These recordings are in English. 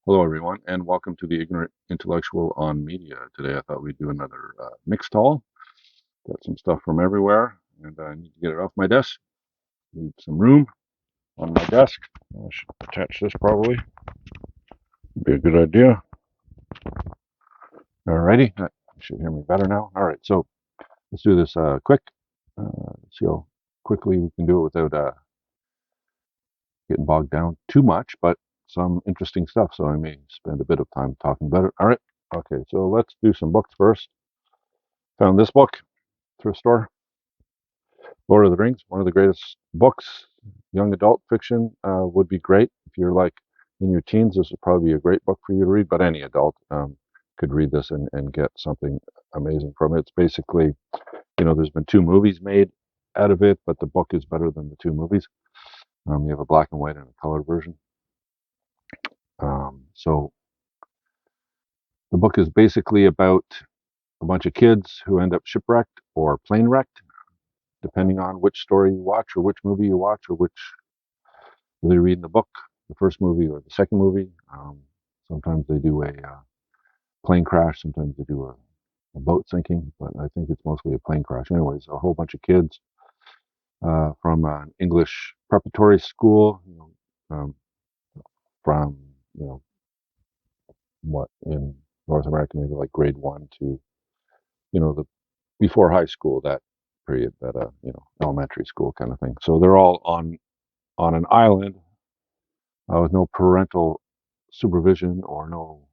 Hello, everyone, and welcome to the Ignorant Intellectual on Media. Today, I thought we'd do another mixed haul. Got some stuff from everywhere, and I need to get it off my desk. Need some room on my desk. I should attach this probably. Be a good idea. Alrighty, you should hear me better now. All right, so let's do this quick. See how quickly we can do it without getting bogged down too much, but some interesting stuff. So I may spend a bit of time talking about it. All right. Okay, so let's do some books first. Found this book, thrift store. Lord of the Rings, one of the greatest books, young adult fiction, would be great. If you're like in your teens, this would probably be a great book for you to read, but any adult could read this and get something amazing from it. It's basically, there's been two movies made out of it, but the book is better than the two movies. You have a black and white and a colored version. So the book is basically about a bunch of kids who end up shipwrecked or plane wrecked, depending on which story you watch or which movie you watch or which whether you read in the book, the first movie or the second movie. Sometimes they do a plane crash, sometimes they do a boat sinking, but I think it's mostly a plane crash. Anyways, a whole bunch of kids from an English preparatory school, from, you know, what in North America, maybe like grade one to, the before high school, that period, that, elementary school kind of thing. So they're all on an island with no parental supervision or no.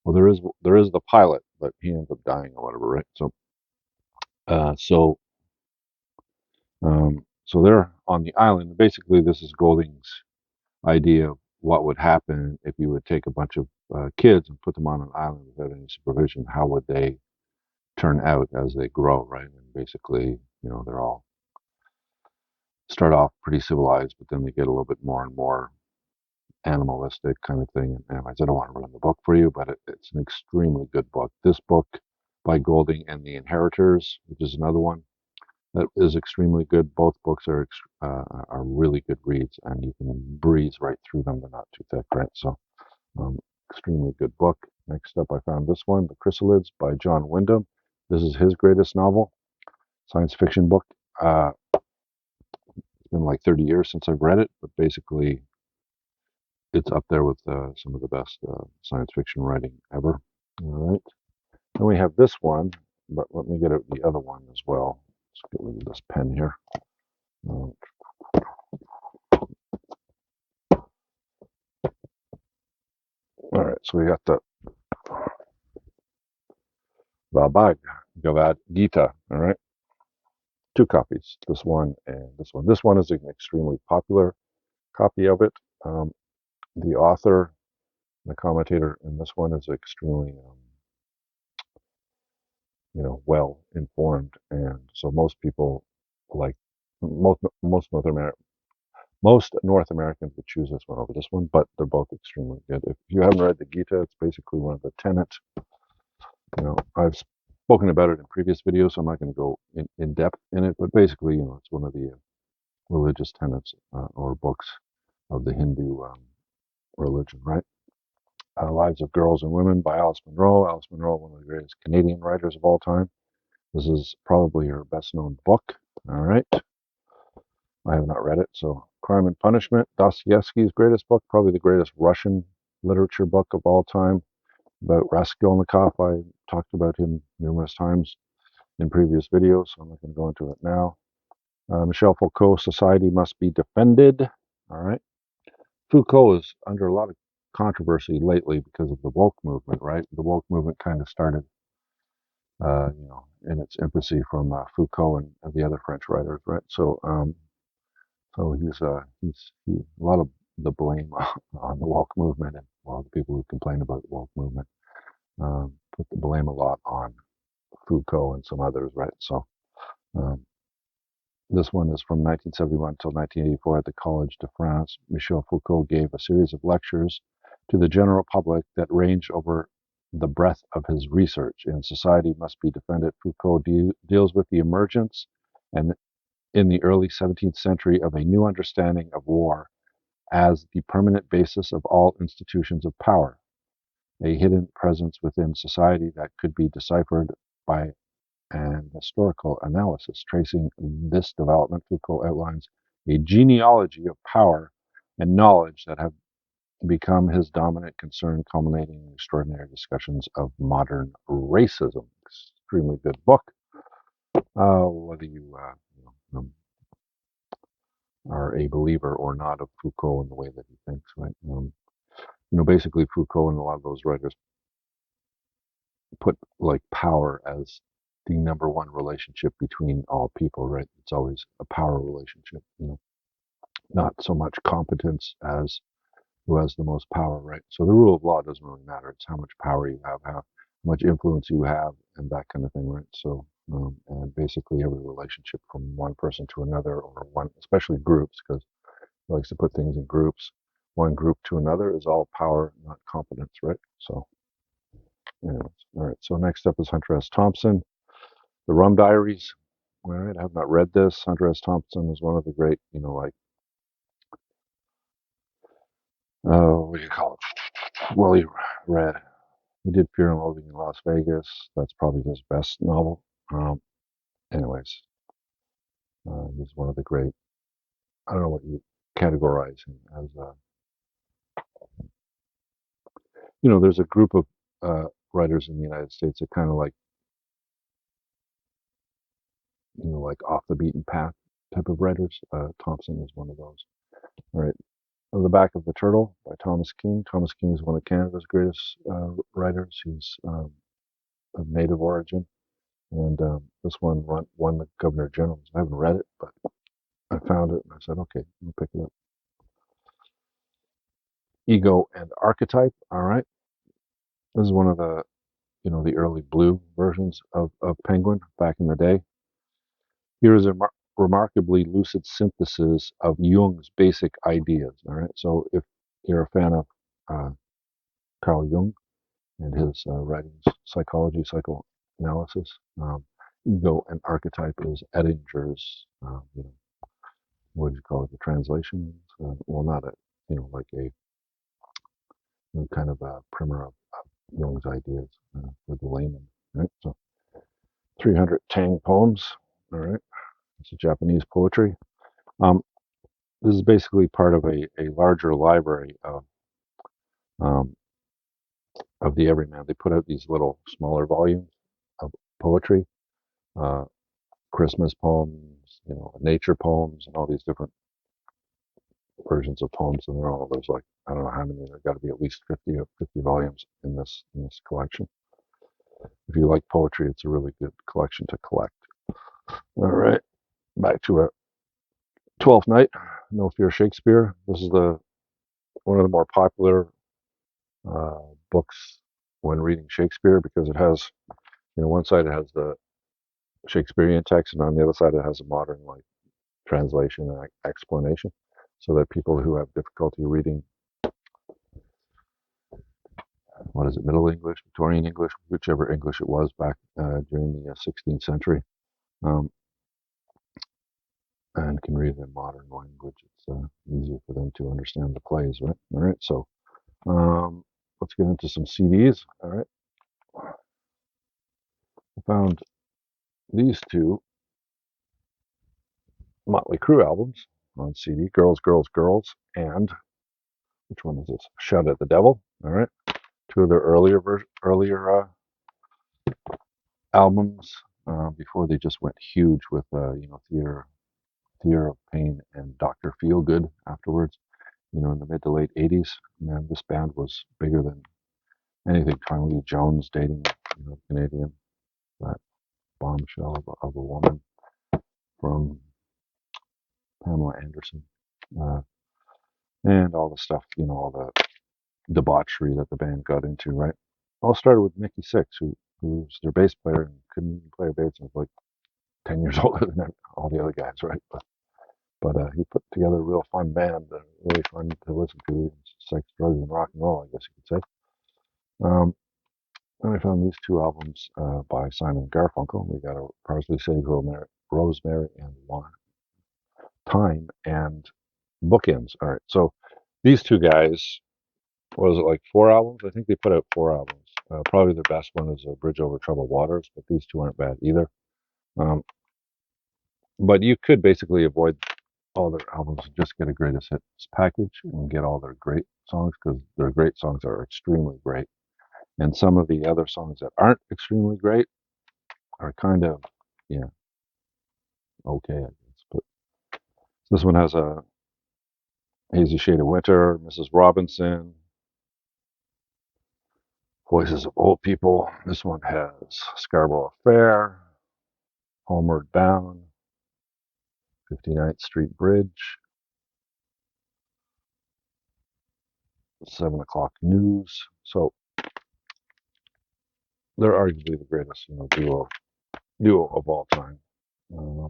Well, there is the pilot, but he ends up dying or whatever, right? So uh, so so they're on the island. Basically, this is Golding's idea of what would happen if you would take a bunch of kids and put them on an island without any supervision. How would they turn out as they grow, right? And basically, they're all start off pretty civilized, but then they get a little bit more and more animalistic kind of thing. And anyways, I don't want to ruin the book for you, but it's an extremely good book. This book by Golding and The Inheritors, which is another one that is extremely good. Both books are really good reads, and you can breeze right through them. They're not too thick, right? So, um, extremely good book. Next up, I found this one, The Chrysalids by John Wyndham. This is his greatest novel, science fiction book. It's been like 30 years since I've read it, but basically, it's up there with some of the best science fiction writing ever. All right. Then we have this one, but let me get out the other one as well. Let's get rid of this pen here. Uh, all right, so we got the Bhagavad Gita. All right, two copies. This one and this one. This one is an extremely popular copy of it. Um, the author, the commentator in this one is extremely, well informed, and so most people like most North Americans would choose this one over this one, but they're both extremely good. If you haven't read the Gita, it's basically one of the tenets. I've spoken about it in previous videos, so I'm not going to go in depth in it, but basically, it's one of the religious tenets or books of the Hindu religion, right? Lives of Girls and Women by Alice Munro. Alice Munro, one of the greatest Canadian writers of all time. This is probably her best known book. All right. I have not read it. So, Crime and Punishment, Dostoevsky's greatest book, probably the greatest Russian literature book of all time, about Raskolnikov. I talked about him numerous times in previous videos, so I'm not going to go into it now. Michel Foucault, Society Must Be Defended. All right. Foucault is under a lot of controversy lately because of the woke movement, right? The woke movement kind of started, in its infancy from Foucault and the other French writers, right? So a lot of the blame on the woke movement and the people who complain about the woke movement put the blame a lot on Foucault and some others, right? So um, this one is from 1971 until 1984 at the Collège de France. Michel Foucault gave a series of lectures to the general public that ranged over the breadth of his research. In Society Must Be Defended, Foucault deals with the emergence and in the early 17th century of a new understanding of war as the permanent basis of all institutions of power, a hidden presence within society that could be deciphered by an historical analysis. Tracing this development, Foucault outlines a genealogy of power and knowledge that have become his dominant concern, culminating in extraordinary discussions of modern racism. Extremely good book. Whether are a believer or not of Foucault in the way that he thinks, right? Basically Foucault and a lot of those writers put like power as the number one relationship between all people, right? It's always a power relationship, not so much competence as who has the most power, right? So the rule of law doesn't really matter. It's how much power you have, how much influence you have, and that kind of thing, right? So, and basically every relationship from one person to another, or one, especially groups, because he likes to put things in groups. One group to another is all power, not competence, right? So, anyways, all right. So next up is Hunter S. Thompson, The Rum Diaries. All right, I have not read this. Hunter S. Thompson is one of the great, what do you call it? Well, he did Fear and Loathing in Las Vegas. That's probably his best novel. Anyways, he's one of the great. I don't know what you categorize him as. There's a group of writers in the United States that kind of like off the beaten path type of writers. Thompson is one of those. All right. On the Back of the Turtle by Thomas King. Thomas King is one of Canada's greatest writers. He's of Native origin. And this one won the Governor General's. I haven't read it, but I found it and I said, okay, I'll pick it up. Ego and Archetype. All right. This is one of the early blue versions of Penguin back in the day. Here is a remarkably lucid synthesis of Jung's basic ideas. All right. So if you're a fan of Carl Jung and his writings, psychology, psychoanalysis, Ego and Archetype is Ettinger's, what do you call it, the translation? Well, not a, like a kind of a primer of Jung's ideas for the layman. Right? So 300 Tang poems. All right. It's a Japanese poetry. Um, this is basically part of a larger library um, of the Everyman. They put out these little smaller volumes of poetry, uh, Christmas poems, nature poems, and all these different versions of poems. And they're all there's like I don't know how many. There's got to be at least 50 volumes in this collection. If you like poetry, it's a really good collection to collect. All right, back to a Twelfth Night, No Fear Shakespeare. This is one of the more popular books when reading Shakespeare because it has, one side it has the Shakespearean text, and on the other side it has a modern translation and explanation, so that people who have difficulty reading, what is it, Middle English, Victorian English, whichever English it was back during the 16th century, um, and can read it in modern language. It's easier for them to understand the plays, right? All right, so let's get into some CDs. All right, I found these two Mötley Crüe albums on CD, Girls, Girls, Girls, and which one is this? Shout at the Devil. All right, two of their earlier albums before they just went huge with Theater of Pain and Dr. Feelgood afterwards. In the mid to late 80s, man, this band was bigger than anything. Tommy Lee Jones dating, Canadian, that bombshell of a woman from Pamela Anderson, and all the stuff, all the debauchery that the band got into, right? All started with Mickey Six, who's their bass player and couldn't even play a bass and was like 10 years older than all the other guys, right? But he put together a real fun band, really fun to listen to. Sex, drugs, and rock and roll, I guess you could say. Then I found these two albums by Simon Garfunkel. We got a Parsley, Sage, Rosemary, and Thyme, and Bookends. All right, so These two guys, what was it, like 4 albums? I think they put out 4 albums. Probably their best one is Bridge Over Troubled Waters, but these two aren't bad either. Um, but you could basically avoid all their albums and just get a greatest hits package and get all their great songs, because their great songs are extremely great. And some of the other songs that aren't extremely great are kind of, yeah, okay, I guess. But this one has a Hazy Shade of Winter, Mrs. Robinson, Voices of Old People. This one has Scarborough Fair, Homeward Bound, 59th Street Bridge, 7 o'clock news. So they're arguably the greatest, duo of all time. Uh,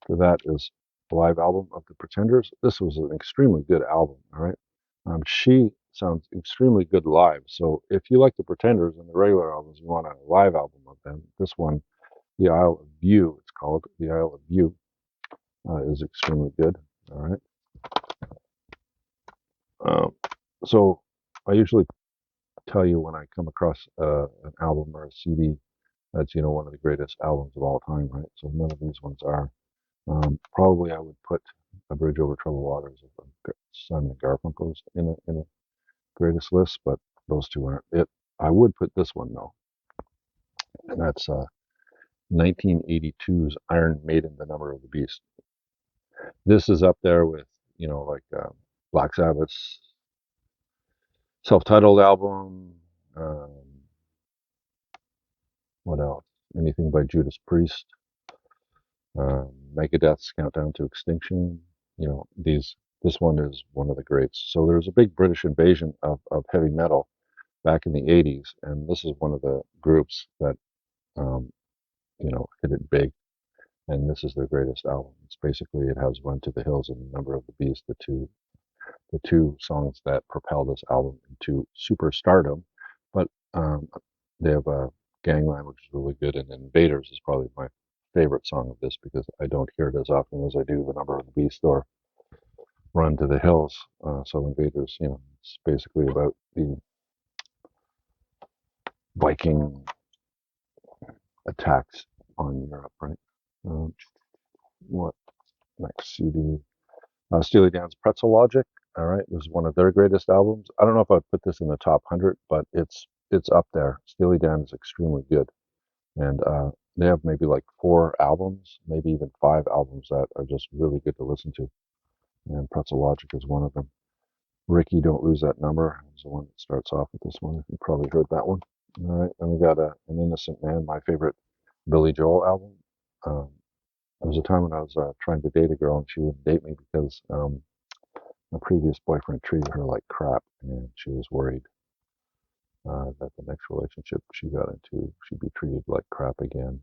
that is a live album of the Pretenders. This was an extremely good album. All right, she sounds extremely good live. So if you like the Pretenders and the regular albums, you want a live album of them. This one, The Isle of View, it's called The Isle of View, is extremely good. All right. Um, so I usually tell you when I come across an album or a CD that's one of the greatest albums of all time, right? So none of these ones are. Probably I would put A Bridge Over Troubled Waters of Simon and Garfunkel's in a greatest list, but those two aren't it. I would put this one though, and that's 1982's Iron Maiden, The Number of the Beast. This is up there with like Black Sabbath's self-titled album. Um, what else? Anything by Judas Priest, Megadeth's Countdown to Extinction. This one is one of the greats. So there was a big British invasion of heavy metal back in the 80s, and this is one of the groups that um, hit it big. And this is their greatest album. It's basically it has Run to the Hills and Number of the Beast, the two songs that propel this album into superstardom. But they have a Gangland, which is really good, and Invaders is probably my favorite song of this because I don't hear it as often as I do The Number of the Beast or Run to the Hills. So Invaders, it's basically about the Viking attacks on Europe, right? Um, what next CD? Steely Dan's Pretzel Logic. All right, this is one of their greatest albums. I don't know if I'd put this in the top 100, but it's up there. Steely Dan is extremely good, and they have maybe like 4 albums, maybe even 5 albums that are just really good to listen to. And Pretzel Logic is one of them. Ricky, Don't Lose That Number is the one that starts off with this one. You probably heard that one. All right, and we got An Innocent Man, my favorite Billy Joel album. Um, there was a time when I was trying to date a girl and she wouldn't date me because my previous boyfriend treated her like crap, and she was worried that the next relationship she got into, she'd be treated like crap again.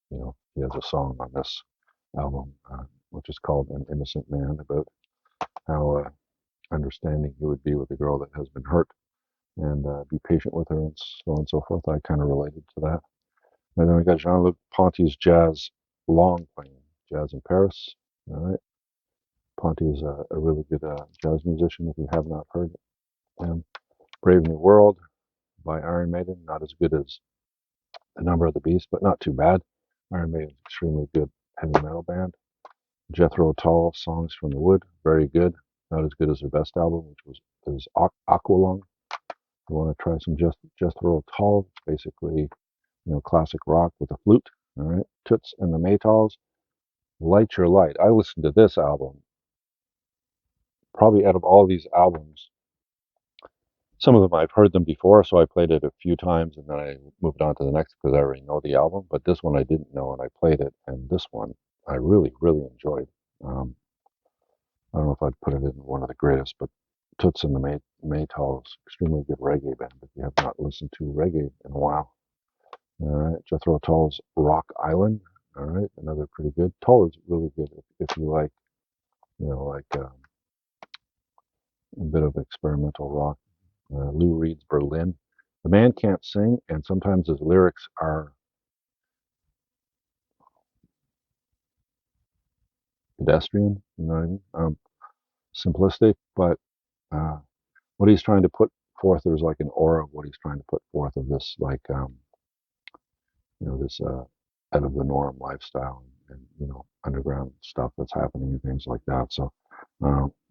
And he has a song on this album, which is called "An Innocent Man," about how understanding he would be with a girl that has been hurt, and be patient with her, and so on and so forth. I kind of related to that. And then we got Jean-Luc Ponty's Jazz Long playing Jazz in Paris. All right. Ponty is a really good jazz musician if you have not heard him. Brave New World by Iron Maiden, not as good as The Number of the Beast, but not too bad. Iron Maiden is an extremely good heavy metal band. Jethro Tull, Songs from the Wood, very good. Not as good as their best album, which is Aqualung. You want to try some Jethro Tull, it's basically classic rock with a flute. All right, Toots and the Maytals, Light Your Light. I listened to this album probably out of all these albums. Some of them I've heard them before, so I played it a few times and then I moved on to the next because I already know the album. But this one I didn't know and I played it, and this one I really, really enjoyed. Um, I don't know if I'd put it in one of the greatest, but Toots and the Maytals, extremely good reggae band. If you have not listened to reggae in a while, all right. Jethro Tull's Rock Island, all right, another pretty good. Tull is really good if you like, a bit of experimental rock. Lou Reed's Berlin. The man can't sing, and sometimes his lyrics are pedestrian, you know what I mean? Simplistic, but what he's trying to put forth. There's like an aura of what he's trying to put forth of this, like this out of the norm lifestyle and underground stuff that's happening and things like that. So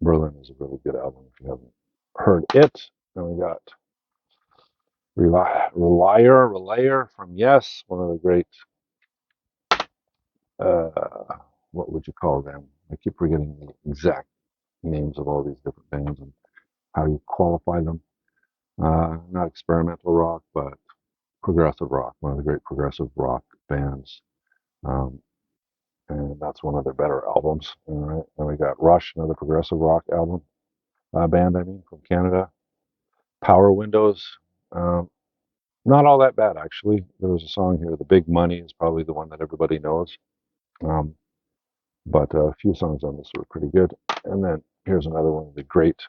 Berlin is a really good album if you haven't heard it. Then we got Relayer from Yes, one of the great. Uh, what would you call them? I keep forgetting the exact names of all these different bands and how you qualify them. Not experimental rock, but progressive rock. One of the great progressive rock bands. Um, and that's one of their better albums. All right. Then we got Rush, another progressive rock album band. I mean, from Canada. Power Windows. Um, Not all that bad actually. There was a song here. The Big Money is probably the one that everybody knows. Um, but a few songs on this were pretty good. And then here's another one of the great,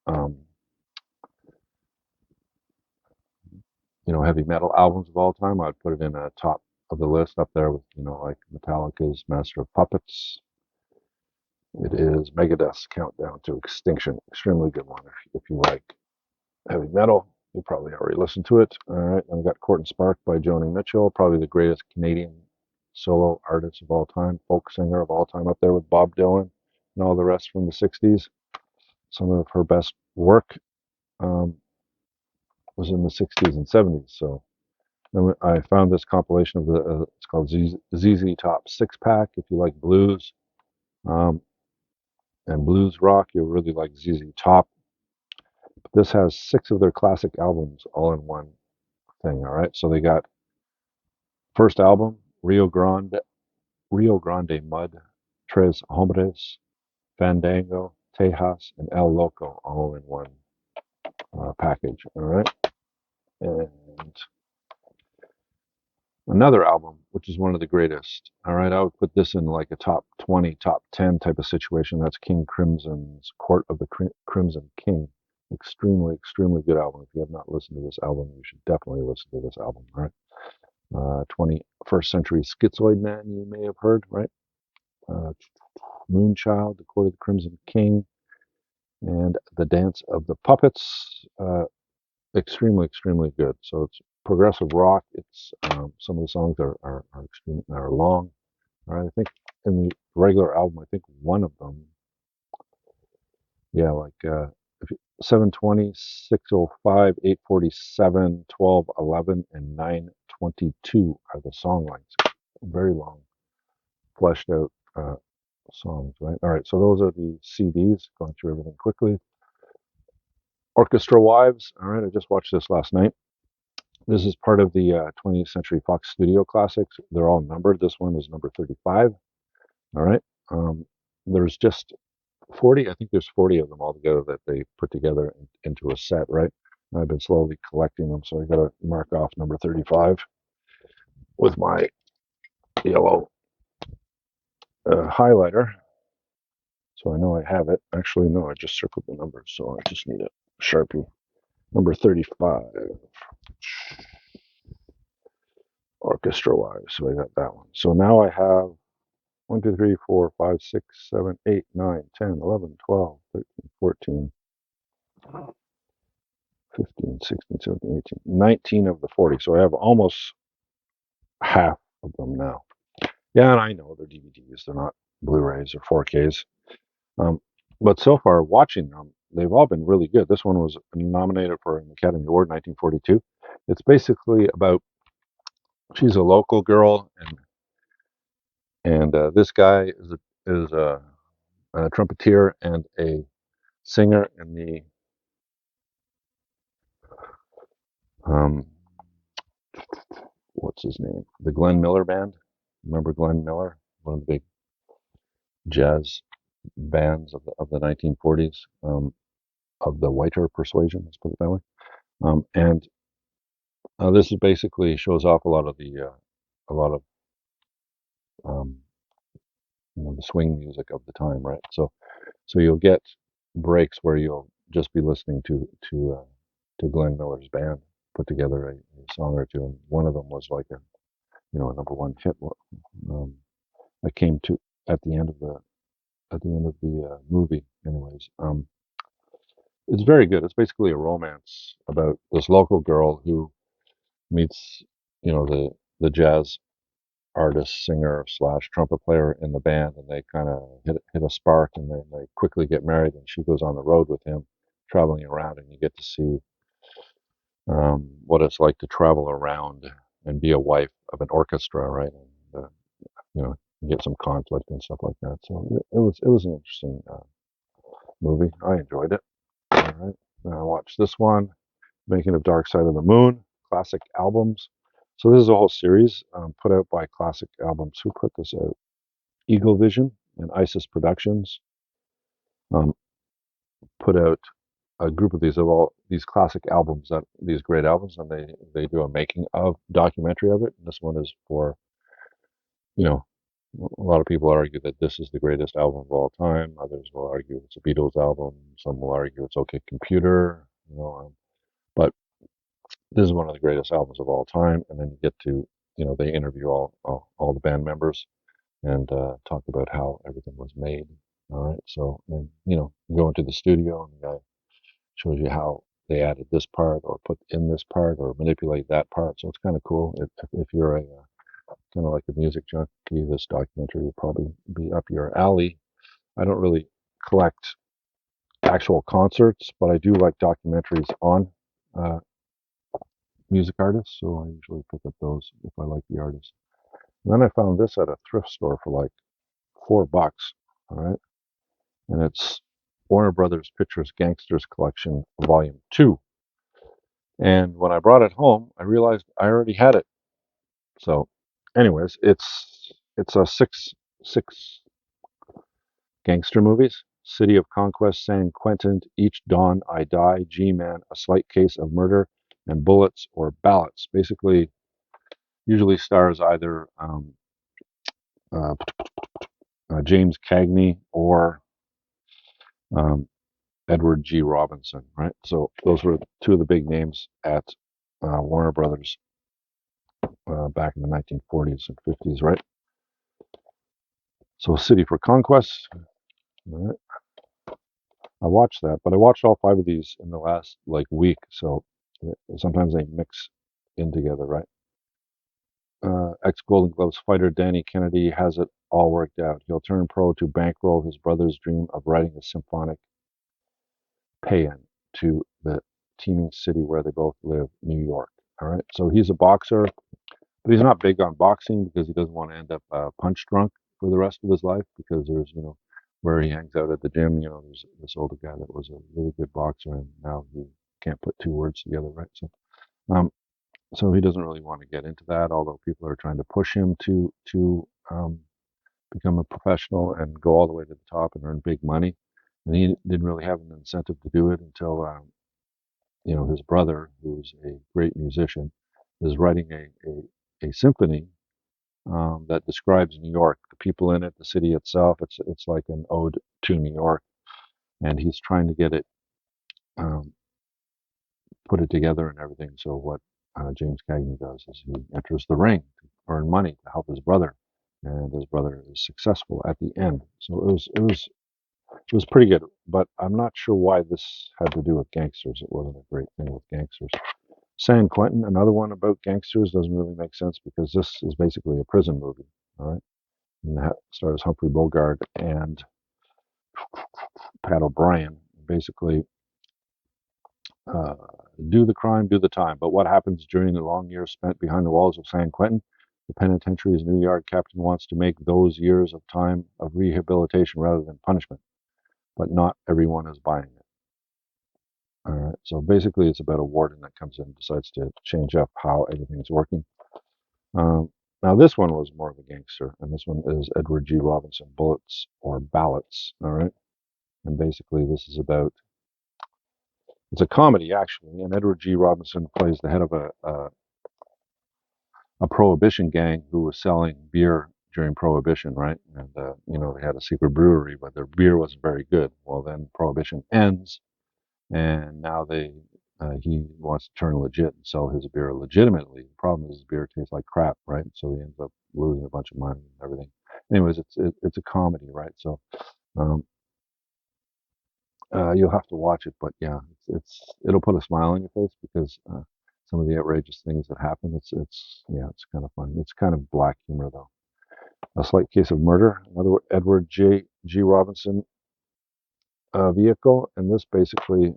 um, heavy metal albums of all time. I'd put it in a top of the list up there with like Metallica's Master of Puppets. It is Megadeth's Countdown to Extinction. Extremely good one if you like heavy metal. You probably already listened to it. All right, and we got Court and Spark by Joni Mitchell, probably the greatest Canadian solo artist of all time, folk singer of all time, up there with Bob Dylan and all the rest from the 60s. Some of her best work um, was in the 60s and 70s. So then I found this compilation of it's called ZZ Top Six Pack. If you like blues um, and blues rock, you'll really like ZZ Top. This has 6 of their classic albums all in one thing. All right, so they got first album Rio Grande Mud, Tres Hombres, Fandango, Tejas, and El Loco all in one package. All right, and another album, which is one of the greatest. All right, I would put this in like a top 20, top 10 type of situation. That's King Crimson's Court of the Crimson King. Extremely, extremely good album. If you have not listened to this album, you should definitely listen to this album. All right. 21st Century Schizoid Man, you may have heard, right? Uh, Moonchild, The Court of the Crimson King, and The Dance of the Puppets. Extremely, extremely good. So it's progressive rock. It's some of the songs are long. All right, I think in the regular album, I think one of them, yeah, like 720, 605, 847, 12, 11, and 922 are the song lengths. Very long, fleshed out songs, right? All right, so those are the CDs. Going through everything quickly. Orchestra Wives. All right, I just watched this last night. This is part of the 20th Century Fox Studio Classics. They're all numbered. This one is number 35. All right. There's just 40. I think there's 40 of them altogether that they put together into a set, right? And I've been slowly collecting them, so I got to mark off number 35 with my yellow highlighter. So I know I have it. Actually, no, I just circled the numbers, so I just need a Sharpie. Number 35. Orchestra wise. So I got that one. So now I have 1, 2, 3, 4, 5, 6, 7, 8, 9, 10, 11, 12, 13, 14, 15, 16, 17, 18, 19 of the 40. So I have almost half of them now. Yeah, and I know they're DVDs. They're not Blu-rays or 4Ks. But so far, watching them, they've all been really good. This one was nominated for an Academy Award in 1942. It's basically about she's a local girl, and this guy is a trumpeter and a singer in the um, what's his name? The Glenn Miller Band. Remember Glenn Miller, one of the big jazz bands of the 1940s, of the whiter persuasion. Let's put it that way. And this is basically shows off a lot of um, the swing music of the time, right? So you'll get breaks where you'll just be listening to Glenn Miller's band put together a song or two, and one of them was like a number one hit. I came to at the end of the movie, anyways. It's very good. It's basically a romance about this local girl who meets, the jazz artist, singer slash trumpet player in the band, and they kind of hit a spark, and then they quickly get married, and she goes on the road with him, traveling around, and you get to see what it's like to travel around and be a wife of an orchestra, right? And you get some conflict and stuff like that. So it was an interesting movie. I enjoyed it. All right, now I watched this one, Making of Dark Side of the Moon, classic albums. So this is a whole series put out by Classic Albums. Who put this out? Eagle Vision and Isis Productions um, put out a group of these classic albums, that these great albums, and they do a making of documentary of it. And this one is for, you know, a lot of people argue that this is the greatest album of all time. Others will argue it's a Beatles album. Some will argue it's OK Computer. But this is one of the greatest albums of all time. And then you get to, they interview all the band members and talk about how everything was made. All right. So, and, you go into the studio and the guy shows you how they added this part or put in this part or manipulate that part. So it's kind of cool. If you're a kind of like a music junkie, this documentary would probably be up your alley. I don't really collect actual concerts, but I do like documentaries on uh, music artists. So I usually pick up those if I like the artist. And then I found this at a thrift store for like $4. All right. And it's Warner Brothers Pictures Gangsters Collection, Volume 2. And when I brought it home, I realized I already had it. So, anyways, it's a six gangster movies: City of Conquest, San Quentin, Each Dawn I Die, G-Man, A Slight Case of Murder, and Bullets or Ballots. Basically, usually stars either uh, James Cagney or um, Edward G. Robinson, right? So those were two of the big names at Warner Brothers back in the 1940s and 50s, right? So City for Conquest, right? I watched that, but I watched all five of these in the last like week, so sometimes they mix in together, right? Ex Golden Gloves fighter Danny Kennedy has it all worked out. He'll turn pro to bankroll his brother's dream of writing a symphonic paean to the teeming city where they both live, New York. All right, so he's a boxer, but he's not big on boxing because he doesn't want to end up punch drunk for the rest of his life. Because there's, where he hangs out at the gym, there's this older guy that was a really good boxer, and now he can't put two words together, right? Um, so he doesn't really want to get into that. Although people are trying to push him to become a professional and go all the way to the top and earn big money, and he didn't really have an incentive to do it until his brother, who's a great musician, is writing a symphony that describes New York, the people in it, the city itself. It's like an ode to New York, and he's trying to get it um, put it together and everything. So what James Cagney does is he enters the ring to earn money to help his brother, and his brother is successful at the end. So it was pretty good, but I'm not sure why this had to do with gangsters. It wasn't a great thing with gangsters. San Quentin, another one about gangsters, doesn't really make sense because this is basically a prison movie. All right. And that stars Humphrey Bogart and Pat O'Brien. Basically, uh, do the crime, do the time. But what happens during the long years spent behind the walls of San Quentin? The penitentiary's New Yard captain wants to make those years of time of rehabilitation rather than punishment. But not everyone is buying it. All right. So basically, it's about a warden that comes in and decides to change up how everything's working. Um, Now, this one was more of a gangster, and this one is Edward G. Robinson, Bullets or Ballots. All right. And basically, this is about it's a comedy, actually, and Edward G. Robinson plays the head of a prohibition gang who was selling beer during prohibition, right? And they had a secret brewery, but their beer wasn't very good. Well, then prohibition ends, and now he wants to turn legit and sell his beer legitimately. The problem is his beer tastes like crap, right? So he ends up losing a bunch of money and everything. Anyways, it's a comedy, right? So um, You'll have to watch it, but yeah, it'll put a smile on your face because some of the outrageous things that happen. It's kind of fun. It's kind of black humor though. A Slight Case of Murder, another Edward G. Robinson vehicle, and this basically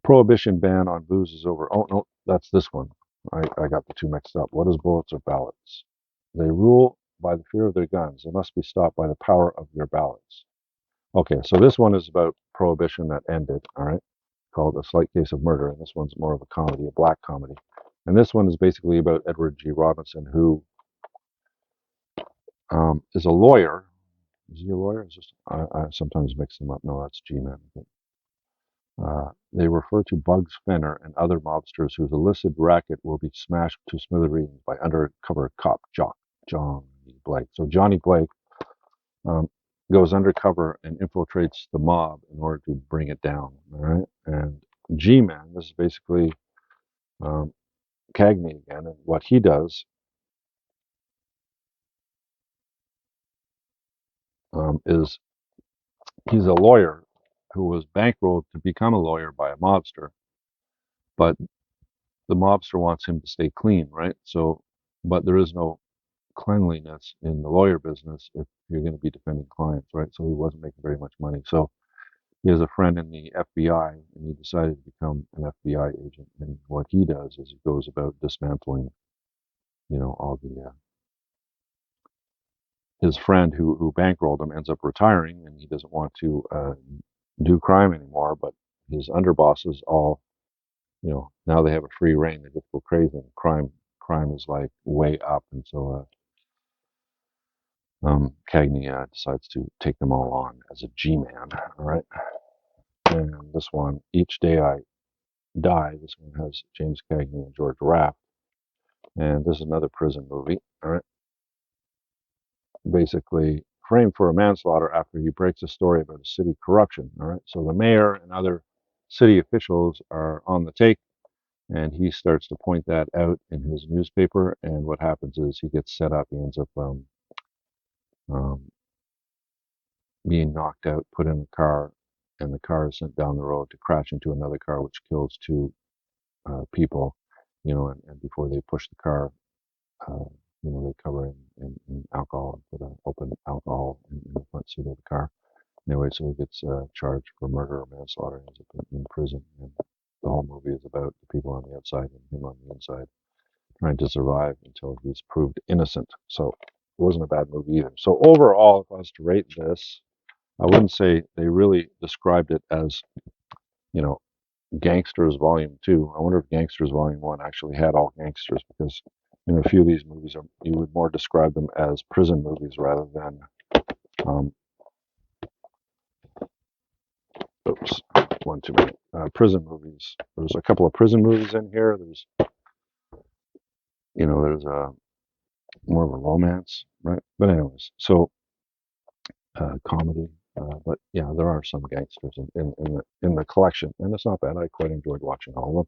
prohibition ban on booze is over. Oh no, that's this one. I got the two mixed up. What is bullets or ballots? They rule by the fear of their guns. They must be stopped by the power of your ballots. Okay, so this one is about prohibition that ended. All right, called A Slight Case of Murder, and this one's more of a comedy, a black comedy. And this one is basically about Edward G. Robinson, who is a lawyer. Is he a lawyer? I sometimes mix them up. No, that's G-Man. They refer to Bugs Fenner and other mobsters whose illicit racket will be smashed to smithereens by undercover cop Johnny Blake. So Johnny Blake um, goes undercover and infiltrates the mob in order to bring it down. All right, and G-Man, this is basically um, Cagney again, and what he does is he's a lawyer who was bankrolled to become a lawyer by a mobster, but the mobster wants him to stay clean, right? So, but there is no cleanliness in the lawyer business if you're going to be defending clients, right? So he wasn't making very much money. So he has a friend in the FBI, and he decided to become an FBI agent. And what he does is he goes about dismantling, all the his friend who bankrolled him ends up retiring, and he doesn't want to do crime anymore. But his underbosses all, now they have a free reign. They just go crazy. And crime is like way up, and so Cagney decides to take them all on as a G-man. All right, and this one, Each Day I Die. This one has James Cagney and George Raft, and this is another prison movie. All right, basically framed for a manslaughter after he breaks a story about a city corruption. All right, so the mayor and other city officials are on the take, and he starts to point that out in his newspaper. And what happens is he gets set up. He ends up um, being knocked out, put in a car, and the car is sent down the road to crash into another car, which kills two people. And before they push the car, uh, they cover in alcohol and put an open alcohol in the front seat of the car. Anyway, so he gets charged for murder or manslaughter and ends up in prison. And the whole movie is about the people on the outside and him on the inside trying to survive until he's proved innocent. So it wasn't a bad movie either. So overall, if I was to rate this, I wouldn't say they really described it as, you know, Gangsters Volume 2. I wonder if Gangsters Volume 1 actually had all gangsters because in a few of these movies, you would more describe them as prison movies rather than, um, oops, one too many, prison movies. There's a couple of prison movies in here. There's more of a romance, right? But anyways, so comedy. But yeah, there are some gangsters in the collection, and it's not bad. I quite enjoyed watching all of them.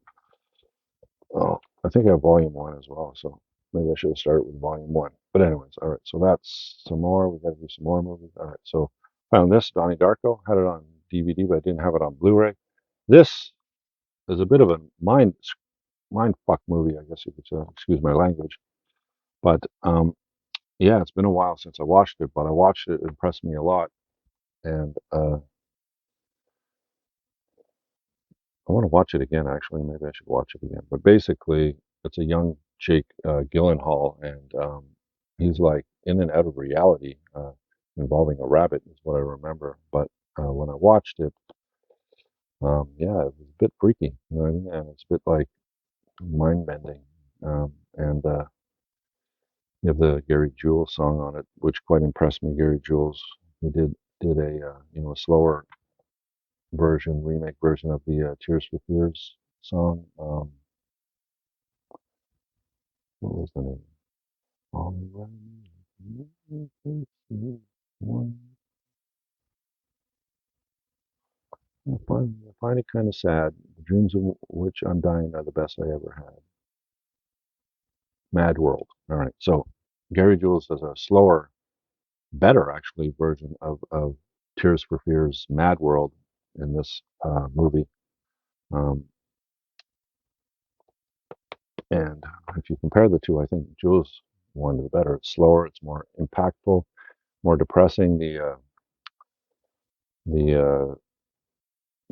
Oh, I think I have volume one as well, so maybe I should have started with volume one. But anyways, all right. So that's some more. We got to do some more movies. All right. So found this Donnie Darko. Had it on DVD, but I didn't have it on Blu-ray. This is a bit of a mind fuck movie, I guess you could say. Excuse my language. But yeah, it's been a while since I watched it, but I watched it. It impressed me a lot, and I want to watch it again. Actually, maybe I should watch it again. But basically, it's a young Jake Gyllenhaal, and he's like in and out of reality, involving a rabbit, is what I remember. But when I watched it, yeah, it was a bit freaky, you know what I mean? And it's a bit like mind bending. And you have the Gary Jules song on it, which quite impressed me. Gary Jules, he did a a slower remake version of the Tears for Fears song. What was the name? All around one. I find it kind of sad. The dreams of which I'm dying are the best I ever had. Mad World. All right. So Gary Jules does a slower, better actually version of Tears for Fears' Mad World, in this movie. Um, and if you compare the two, I think Jules one is better. It's slower, it's more impactful, more depressing. The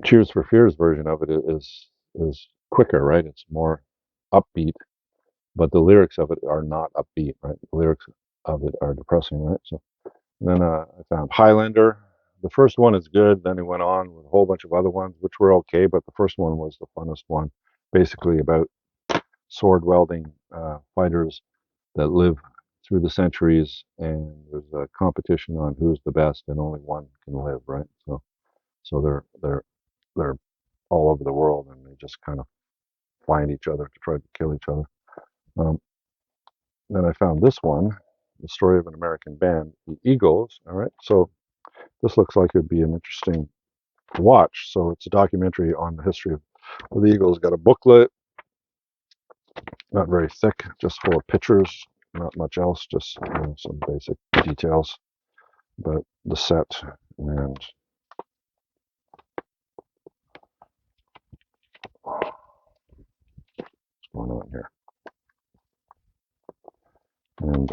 Cheers for Fears version of it is quicker, right? It's more upbeat, but the lyrics of it are not upbeat, right? The lyrics of it are depressing, right? So then I found Highlander. The first one is good. Then it went on with a whole bunch of other ones, which were okay, but the first one was the funnest one. Basically about sword welding fighters that live through the centuries, and there's a competition on who's the best, and only one can live, right? So they're all over the world, and they just kind of find each other to try to kill each other. Um, then I found this one, the story of an American band, the Eagles. All right, so this looks like it'd be an interesting watch. So it's a documentary on the history of the Eagles. Got a booklet, not very thick, just full of pictures, not much else, just some basic details about the set and what's going on here. And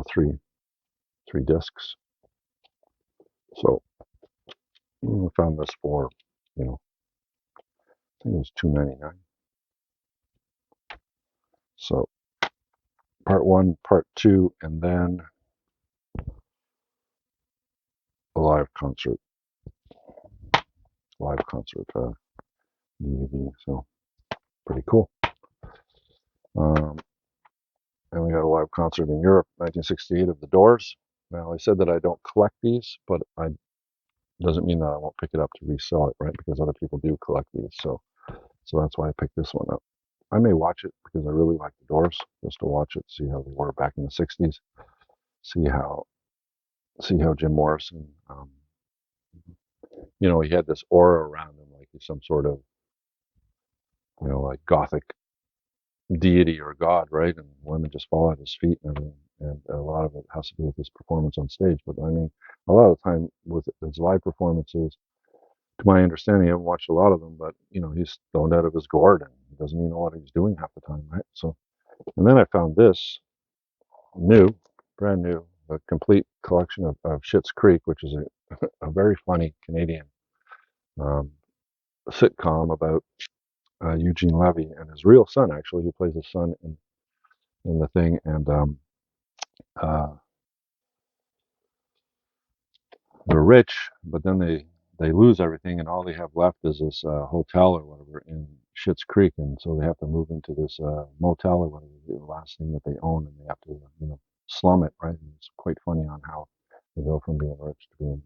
three discs. So I found this for, I think it was $2.99. So part one, part two, and then a live concert DVD. So pretty cool. And we had a live concert in Europe, 1968, of the Doors. Now I said that I don't collect these, but I doesn't mean that I won't pick it up to resell it, right? Because other people do collect these. So that's why I picked this one up. I may watch it because I really like the Doors, just to watch it, see how they were back in the '60s, see how Jim Morrison, he had this aura around him, like he's some sort of, like gothic deity or god, right? And women just fall at his feet and everything. And a lot of it has to do with his performance on stage. But I mean, a lot of the time with his live performances, to my understanding, I haven't watched a lot of them, but he's stoned out of his gourd and he doesn't even know what he's doing half the time, right? So, and then I found this brand new, a complete collection of Schitt's Creek, which is a very funny Canadian um, sitcom about Eugene Levy and his real son, actually, who plays his son in the thing, and uh, they're rich, but then they lose everything, and all they have left is this hotel or whatever in Schitt's Creek, and so they have to move into this motel or whatever, the last thing that they own, and they have to slum it, right? And it's quite funny on how they go from being rich to being.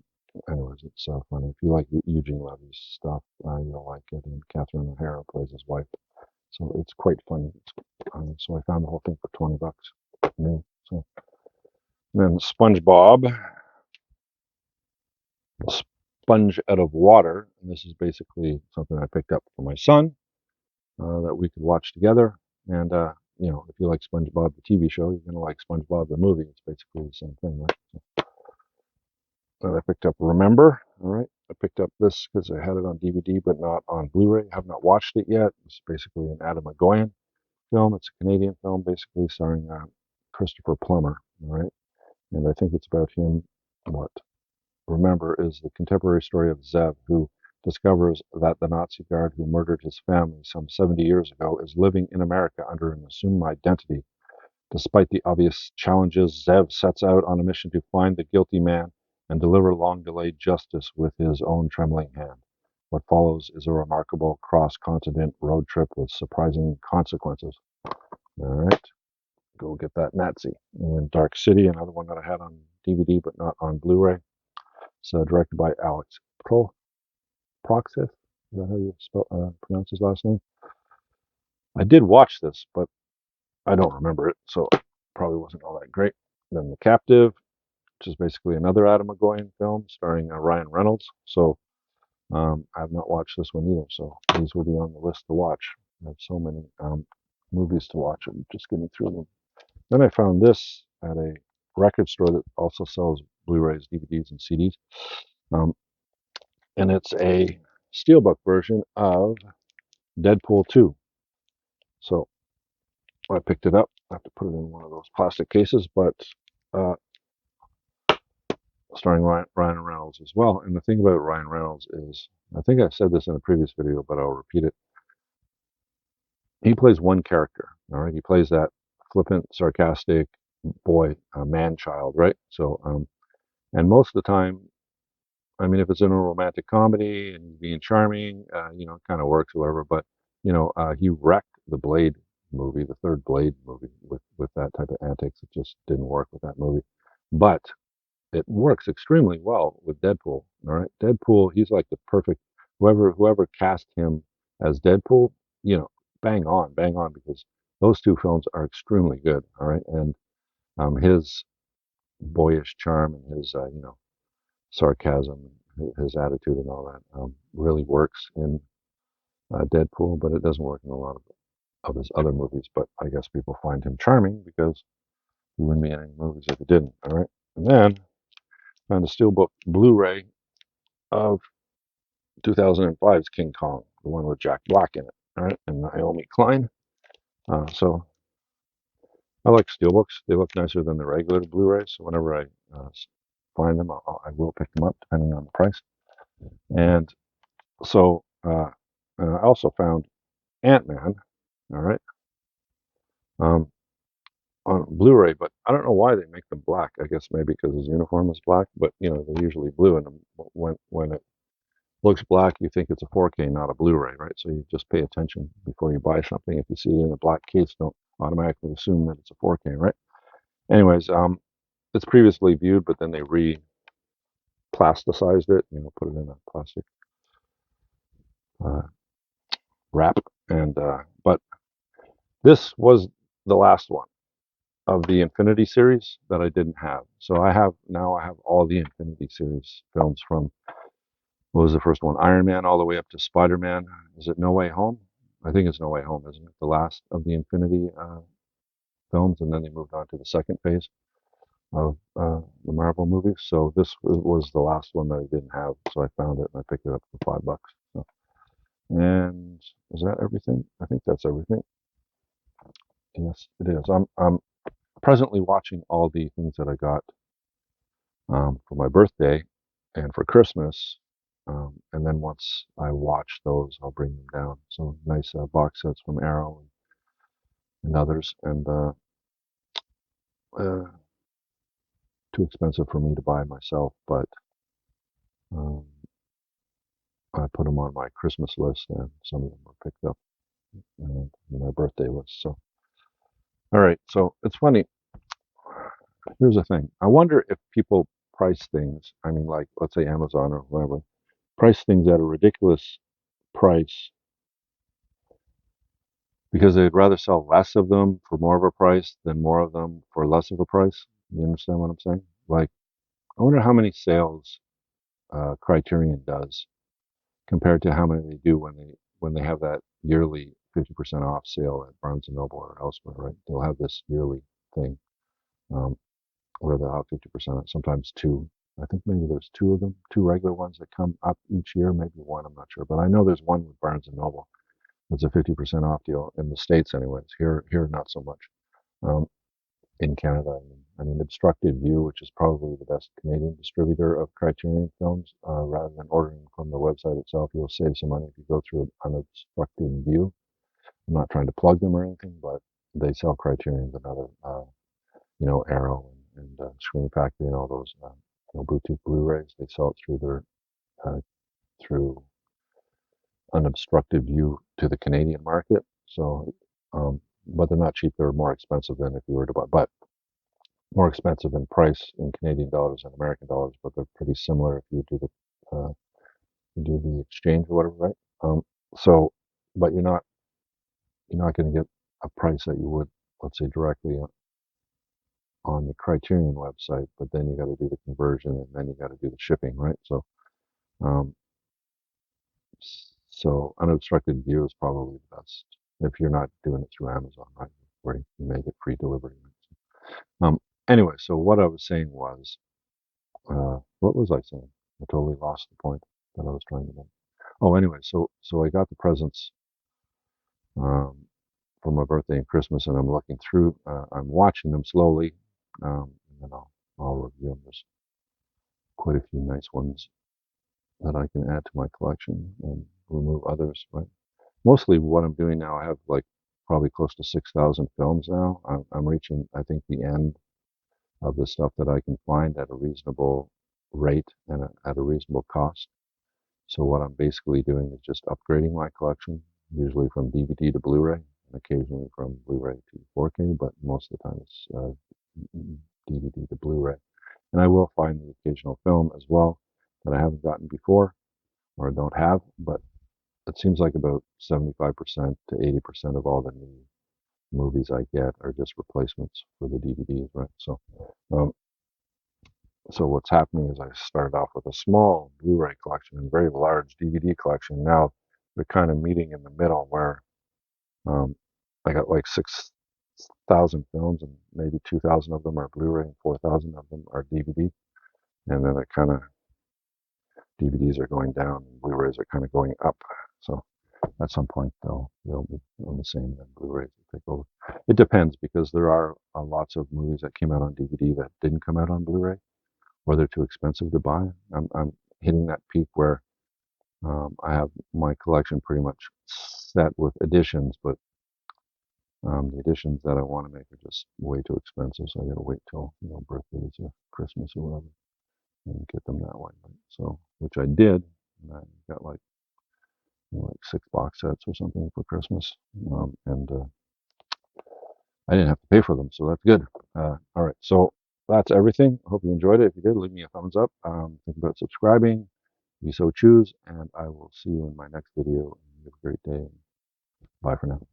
Anyways, it's so funny. If you like Eugene Levy's stuff, you'll like it. And Catherine O'Hara plays his wife, so it's quite funny. So I found the whole thing for $20 new. So then SpongeBob. Sponge Out of Water. And this is basically something I picked up for my son that we could watch together. And, if you like SpongeBob, the TV show, you're going to like SpongeBob, the movie. It's basically the same thing, right? And I picked up Remember. All right. I picked up this because I had it on DVD, but not on Blu-ray. I have not watched it yet. It's basically an Adam Egoyan film. It's a Canadian film, basically starring Christopher Plummer. All right. And I think it's about him, what Remember is the contemporary story of Zev, who discovers that the Nazi guard who murdered his family some 70 years ago is living in America under an assumed identity. Despite the obvious challenges, Zev sets out on a mission to find the guilty man and deliver long-delayed justice with his own trembling hand. What follows is a remarkable cross-continent road trip with surprising consequences. All right, go get that Nazi. And Dark City, another one that I had on DVD but not on Blu-ray. It's directed by Alex Proxis. Is that how you pronounce his last name? I did watch this, but I don't remember it, so it probably wasn't all that great. Then The Captive, which is basically another Adam Egoyan film starring Ryan Reynolds. So I have not watched this one either, so these will be on the list to watch. I have so many movies to watch. I'm just getting through them. Then I found this at a record store that also sells Blu-rays, DVDs, and CDs. and it's a steelbook version of Deadpool 2. So I picked it up. I have to put it in one of those plastic cases, but uh, starring Ryan Reynolds as well. And the thing about Ryan Reynolds is, I think I said this in a previous video, but I'll repeat it. He plays one character, all right? He plays that flippant, sarcastic boy, man-child, right? So, and most of the time, I mean, if it's in a romantic comedy and he's being charming, it kind of works, or whatever. But he wrecked the Blade movie, the third Blade movie, with that type of antics. It just didn't work with that movie. But it works extremely well with Deadpool. All right, Deadpool, he's like the perfect whoever cast him as Deadpool, bang on, because those two films are extremely good. All right, and his boyish charm and his sarcasm, his attitude, and all that really works in Deadpool, but it doesn't work in a lot of his other movies. But I guess people find him charming because he wouldn't be in any movies if he didn't. All right, and then found a Steelbook Blu-ray of 2005's King Kong, the one with Jack Black in it, all right, and Naomi Klein. So I like Steelbooks. They look nicer than the regular Blu-rays. So whenever I find them, I will pick them up depending on the price. And so and I also found Ant-Man, all right, um, on Blu-ray, but I don't know why they make them black. I guess maybe because his uniform is black, but they're usually blue, and when it looks black, you think it's a 4K, not a Blu-ray, right? So you just pay attention before you buy something. If you see it in a black case, don't automatically assume that it's a 4K, right? Anyways, it's previously viewed, but then they re-plasticized it, put it in a plastic uh, wrap, and but this was the last one of the Infinity series that I didn't have. So I have all the Infinity series films from, what was the first one? Iron Man all the way up to Spider-Man. Is it No Way Home? I think it's No Way Home, isn't it? The last of the Infinity films, and then they moved on to the second phase of the Marvel movies. So this was the last one that I didn't have, so I found it and I picked it up for $5. So, and is that everything? I think that's everything. Yes, it is. I'm presently watching all the things that I got for my birthday and for Christmas. And then once I watch those, I'll bring them down. So nice box sets from Arrow and others, and too expensive for me to buy myself, but um, I put them on my Christmas list, and some of them were picked up on my birthday list. So, all right. So it's funny. Here's the thing. I wonder if people price things. I mean, like let's say Amazon or whatever, price things at a ridiculous price because they'd rather sell less of them for more of a price than more of them for less of a price. You understand what I'm saying? Like, I wonder how many sales Criterion does compared to how many they do when they have that yearly 50% off sale at Barnes and Noble or elsewhere, right? They'll have this yearly thing um, where they'll have 50%, sometimes two. I think maybe there's two of them, two regular ones that come up each year, maybe one, I'm not sure. But I know there's one with Barnes and Noble. It's a 50% off deal in the States anyways. Here, not so much. Um, in Canada, I mean, Obstructed View, which is probably the best Canadian distributor of Criterion films, rather than ordering from the website itself, you'll save some money if you go through Unobstructed View. I'm not trying to plug them or anything, but they sell Criterion and other, Arrow and Screen Factory and all those, Bluetooth Blu-rays. They sell it through Unobstructed View to the Canadian market. So, but they're not cheap. They're more expensive than if you were to buy, but more expensive in price in Canadian dollars and American dollars, but they're pretty similar if you do the exchange or whatever, right? So, but you're not going to get a price that you would, let's say, directly on the Criterion website. But then you got to do the conversion, and then you got to do the shipping, right? So, um, Unobstructed View is probably the best if you're not doing it through Amazon, right? Where you make it free delivery. Anyway, so what I was saying was, what was I saying? I totally lost the point that I was trying to make. Oh, anyway, so I got the presents um, for my birthday and Christmas, and I'm looking through. I'm watching them slowly, and then I'll review them. There's quite a few nice ones that I can add to my collection and remove others. But mostly, what I'm doing now, I have like probably close to 6,000 films now. I'm reaching, I think, the end of the stuff that I can find at a reasonable rate and at a reasonable cost. So what I'm basically doing is just upgrading my collection, usually from DVD to Blu-ray, and occasionally from Blu-ray to 4K, but most of the time it's DVD to Blu-ray. And I will find the occasional film as well that I haven't gotten before or don't have, but it seems like about 75% to 80% of all the new movies I get are just replacements for the DVDs, right? Um, so what's happening is I started off with a small Blu-ray collection and a very large DVD collection. Now they're kind of meeting in the middle where um, I got like 6,000 films and maybe 2,000 of them are Blu-ray and 4,000 of them are DVD. And then it kind of DVDs are going down and Blu-rays are kind of going up. So at some point they'll be on the same, then Blu-rays will take over. It depends because there are lots of movies that came out on DVD that didn't come out on Blu-ray, or they're too expensive to buy. I'm hitting that peak where I have my collection pretty much set with editions, but the editions that I want to make are just way too expensive, so I got to wait till birthdays or Christmas or whatever and get them that way. So, which I did, and I got like like 6 box sets or something for Christmas, and I didn't have to pay for them, so that's good. All right, so that's everything. I hope you enjoyed it. If you did, leave me a thumbs up. Think about subscribing if you so choose, and I will see you in my next video. Have a great day. Bye for now.